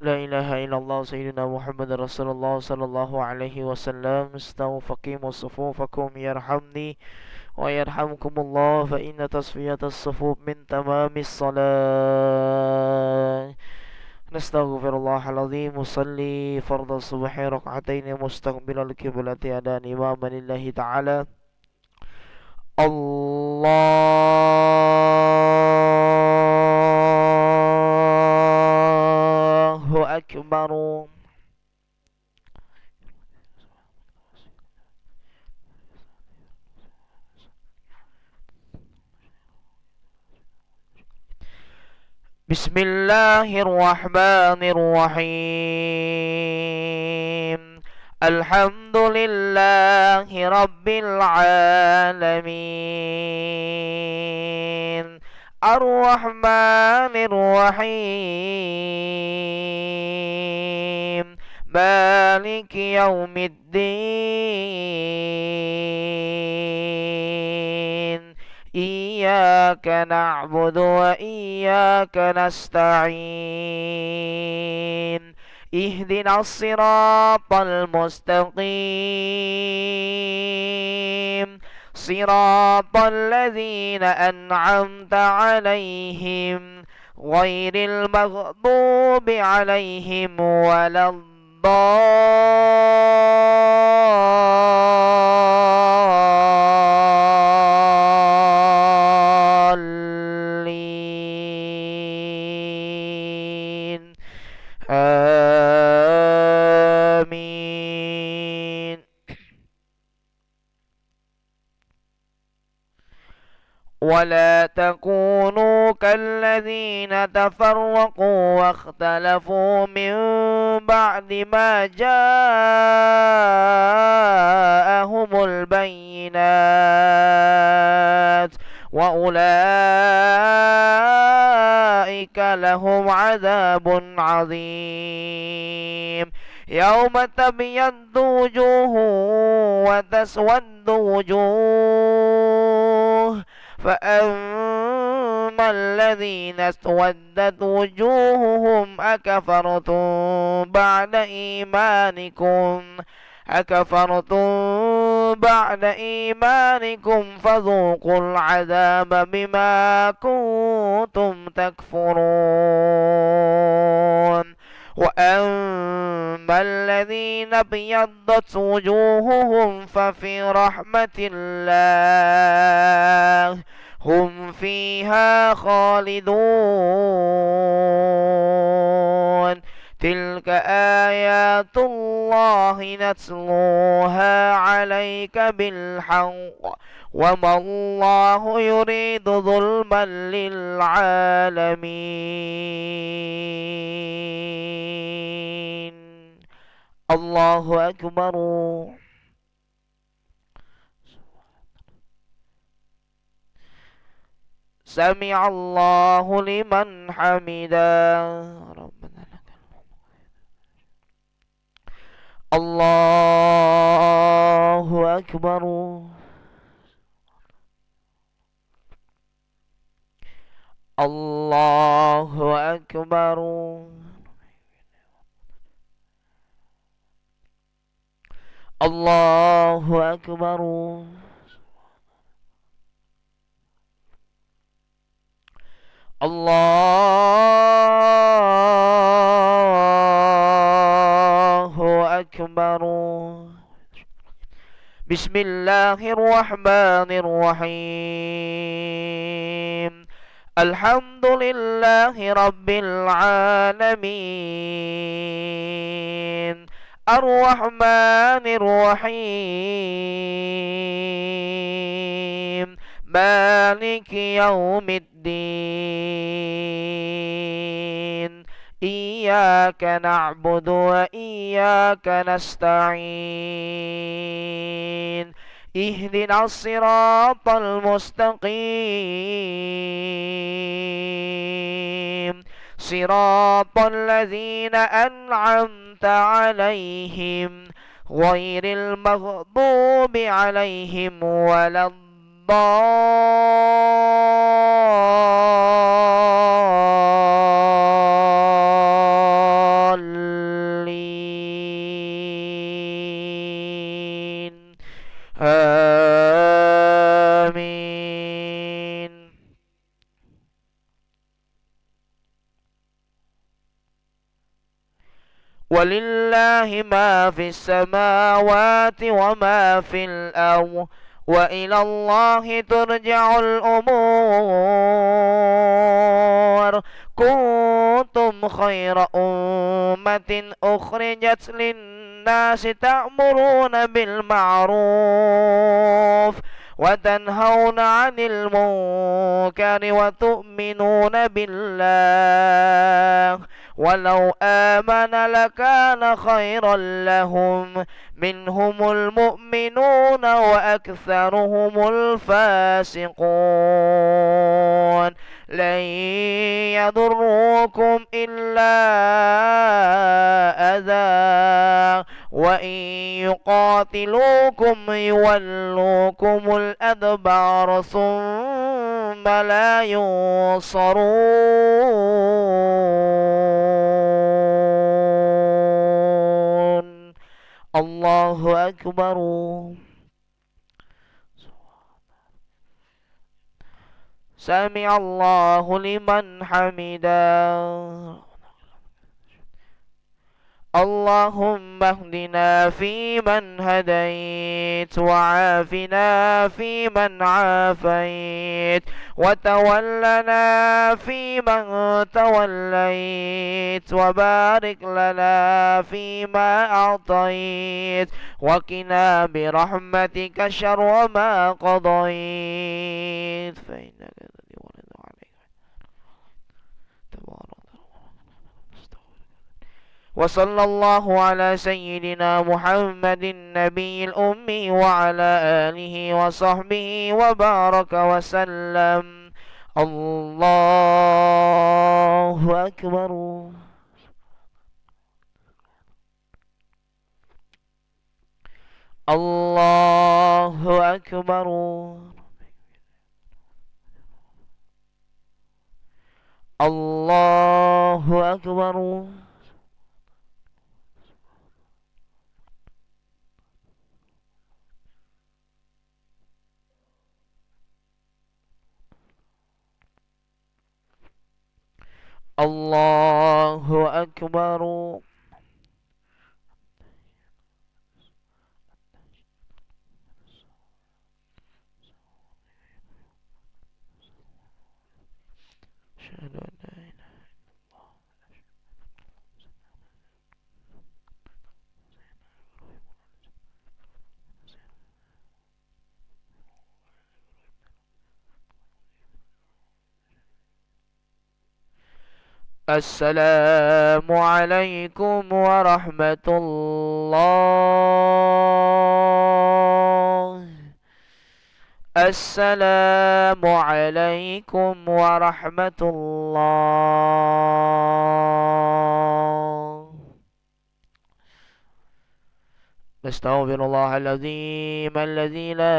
لا إله إلا الله سيدنا محمد رسول الله صلى الله عليه وسلم. استووا فقيموا صفوفكم يرحمني ويرحمكم الله، فإن تصفية الصفوف من تمام الصلاة. نستغفر الله العظيم. مصلي فرض الصبح ركعتين مستقبل القبلة أداء إماما لله تعالى. الله أكبر. بسم الله الرحمن الرحيم. الحمد لله رب العالمين، الرحمن الرحيم، مالك يوم الدين. إياك نعبد وإياك نستعين. اهدنا الصراط المستقيم، صراط الذين أنعمت عليهم غير المغضوب عليهم ولا الضالين. آمين. ولا تكونوا كالذين تفرقوا واختلفوا من بعد ما جاءهم البينات، وأولئك لهم عذاب عظيم. يوم تبيض وجوه وتسود وجوه، فأما الذين اسودت وجوههم أكفرتم بعد إيمانكم فذوقوا العذاب بما كنتم تكفرون. وأما الذين ابيضت وجوههم ففي رحمة الله هم فيها خالدون. تلك آيات الله نتلوها عليك بالحق، وما الله يريد ظلما للعالمين. الله أكبر. سمع الله لمن حمده. ربنا لك الله أكبر. الله أكبر. الله أكبر. الله أكبر. بسم الله الرحمن الرحيم. الحمد لله رب العالمين، الرحمن الرحيم، مالك يوم الدين. إياك نعبد وإياك نستعين. اهدنا الصراط المستقيم، صراط الذين أنعمت عليهم غير المغضوب عليهم ولا الضالين. ولله ما في السماوات وما في الأرض وإلى الله ترجع الأمور. كنتم خير أمة أخرجت للناس تأمرون بالمعروف وتنهون عن المنكر وتؤمنون بالله ولو آمن لكان خيرا لهم منهم المؤمنون وأكثرهم الفاسقون. لن يضروكم إلا أذى وإن يقاتلوكم يولوكم الأدبار ثم لا ينصرون. الله أكبر. سمع الله لمن حمده. اللهم اهدنا فيمن هديت وعافنا فيمن عافيت وتولنا فيمن توليت وبارك لنا فيما أعطيت وقنا برحمتك شر ما قضيت فإنك تقضي ولا يقضى عليك تبارك. وصلى الله على سيدنا محمد النبي الأمي وعلى آله وصحبه وبارك وسلم. الله أكبر. الله أكبر. الله أكبر. الله أكبر. أشهد أن لا إله إلا الله. السلام عليكم ورحمة الله. السلام عليكم ورحمة الله. نستغفر الله العظيم الذي لا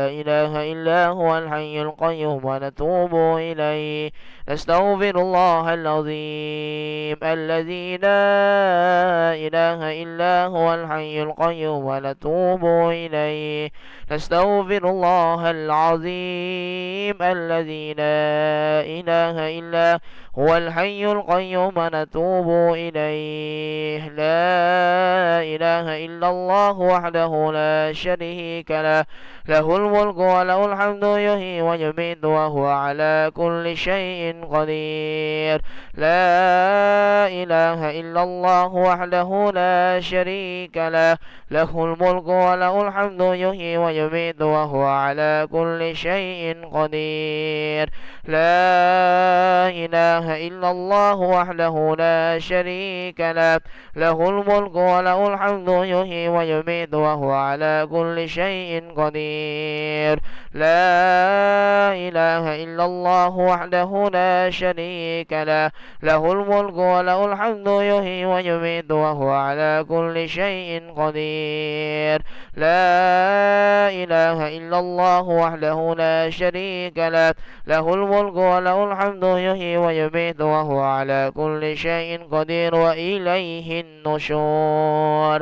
إله إلا هو الحي القيوم ونتوب إليه. نستغفر الله العظيم الذي لا إله إلا هو الحي القيوم ونتوب إليه. نستغفر الله العظيم الذي لا إله إلا هو الحي القيوم نتوب إليه. لا إله إلا الله وحده لا شريك له له الملك وله الحمد يحيي ويميت وهو على كل شيء قدير. لا إله إلا الله وحده لا شريك له له الملك وله الحمد يحيي ويميت وهو على كل شيء قدير. لا إله إلا الله وحده لا شريك له له الملك وله الحمد يحيي ويميت وهو على كل شيء قدير. لا إله إلا الله وحده لا شريك له له الملك وله الحمد يحيي ويميت وهو على كل شيء قدير. لا إله إلا الله وحده لا شريك له له الملك وله الحمد يحيي ويميت وهو على كل شيء قدير وإليه النشور.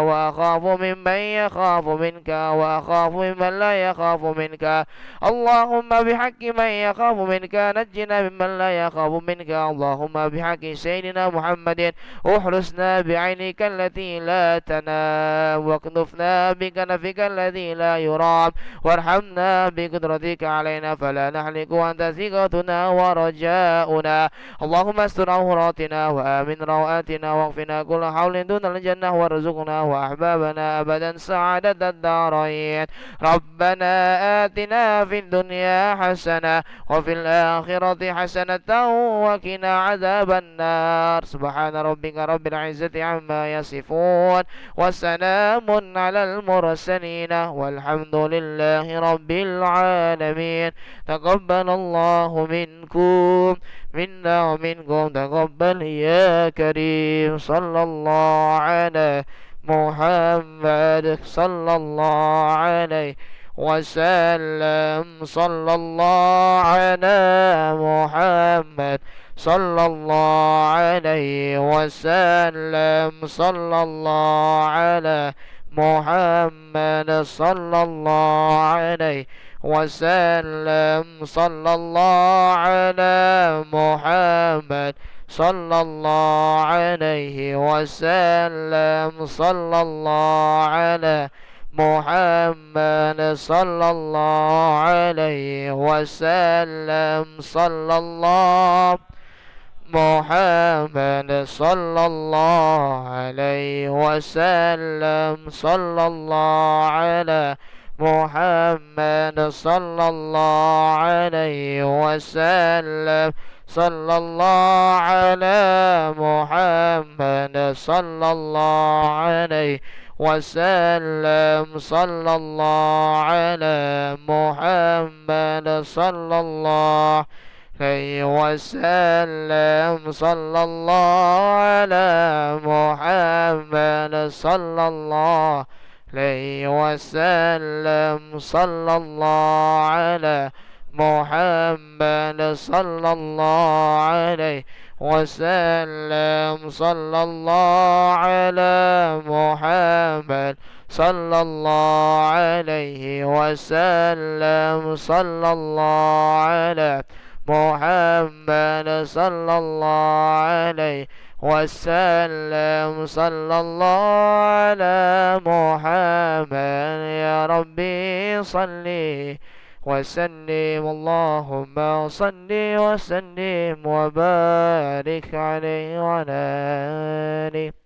وأخاف ممن يخاف منك وأخاف ممن لا يخاف منك. اللهم بحق من يخاف منك نجنا ممن لا يخاف منك. اللهم بحق سيدنا محمد احرسنا بعينك التي لا تنام واكنفنا بكنفك الذي لا يرام وارحمنا بقدرتك علينا فلا نهلك وأنت ثقتنا ورجاؤنا. اللهم استر عوراتنا وآمن روآتنا واغفنا كل حول دون الجنة وارزقنا وأحبابنا أبدا سعادة الدارين. ربنا آتنا في الدنيا حسنة وفي الآخرة حسنة وقنا عذاب النار. سبحان ربك رب العزة عما يصفون وسلام على المرسلين والحمد لله رب العالمين. تقبل الله منكم منا ومنكم تقبل يا كريم. صلى الله على محمد صلى الله عليه وسلم. صلى الله على محمد صلى الله عليه وسلم. صلى الله على محمد صلى الله عليه وسلم. صلى الله على محمد صلى الله عليه وسلم. صلى الله على محمد صلى الله عليه وسلم. صلى الله محمد صلى الله عليه وسلم. صلى الله على محمد صلى الله عليه وسلم. صلى الله على محمد صلى الله عليه وسلم. صلى الله على محمد صلى الله عليه وسلم. صلى الله على محمد صلى الله عليه وسلم. صلى الله على محمد صلى الله عليه وسلم. صلى الله على محمد صلى الله عليه وسلم. صلى الله على محمد صلى الله عليه وسلم. صلى الله على محمد. يا ربي صلي وسلم. اللهم صل وسلم وبارك عليه وعلى آله